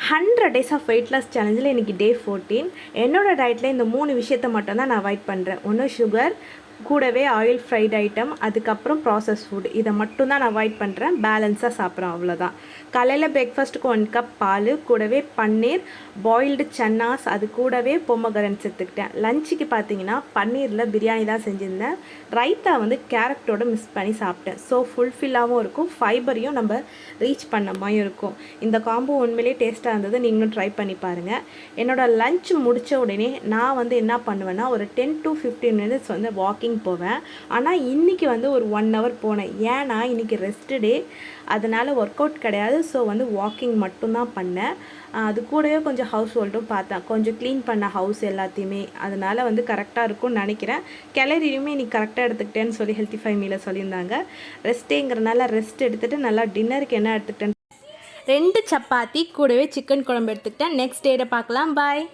100 days of weight loss சேலஞ்சில் இன்றைக்கி டே 14. என்னோடய டயட்டில் இந்த 3 விஷயத்தை மட்டும்தான் நான் அவாய்ட் பண்ணுறேன். ஒன்று சுகர், கூடவே ஆயில் ஃப்ரைட் ஐட்டம், அதுக்கப்புறம் ப்ராசஸ் ஃபுட். இதை மட்டும்தான் நான் அவாய்ட் பண்ணுறேன். பேலன்ஸாக சாப்பிட்றேன், அவ்வளோதான். காலையில் பிரேக்ஃபாஸ்ட்டுக்கு 1 கப் பால், கூடவே பன்னீர், பாயில்டு சன்னாஸ், அது கூடவே பொமகரன்ஸ் எடுத்துக்கிட்டேன். லஞ்சுக்கு பார்த்தீங்கன்னா பன்னீரில் பிரியாணி தான் செஞ்சுருந்தேன். ரைத்தா வந்து கேரட்டோட மிக்ஸ் பண்ணி சாப்பிட்டேன். ஸோ ஃபுல்ஃபில்லாகவும் இருக்கும், ஃபைபரையும் நம்ம ரீச் பண்ண மாதிரி இருக்கும். இந்த காம்போ உண்மையிலேயே டேஸ்ட்டாக இருந்தது. நீங்களும் ட்ரை பண்ணி பாருங்கள். என்னோடய லஞ்ச் முடித்த உடனே நான் வந்து என்ன பண்ணுவேன்னா ஒரு 10 to 15 minutes வந்து வாக்கிங் போவேன். ஆனால் இன்றைக்கி வந்து ஒரு 1 hour போனேன். ஏன்னா இன்றைக்கி ரெஸ்ட் டே, அதனால் ஒர்க் அவுட் கிடையாது. ஸோ வந்து வாக்கிங் மட்டும்தான் பண்ணேன். அது கூடவே கொஞ்சம் ஹவுஸ் ஹோல்டும் பார்த்தேன். கொஞ்சம் க்ளீன் பண்ண ஹவுஸ் எல்லாத்தையுமே. அதனால் வந்து கரெக்டாக இருக்கும்னு நினைக்கிறேன். கேலரியுமே இன்றைக்கி கரெக்டாக எடுத்துக்கிட்டேன்னு சொல்லி ஹெல்த்திஃபை மீல சொல்லியிருந்தாங்க. ரெஸ்ட்டேங்கிறனால ரெஸ்ட் எடுத்துகிட்டு நல்லா டின்னருக்கு என்ன எடுத்துக்கிட்டேன், 2 சப்பாத்தி கூடவே சிக்கன் குழம்பு எடுத்துக்கிட்டேன். நெக்ஸ்ட் டேட பார்க்கலாம். பாய்.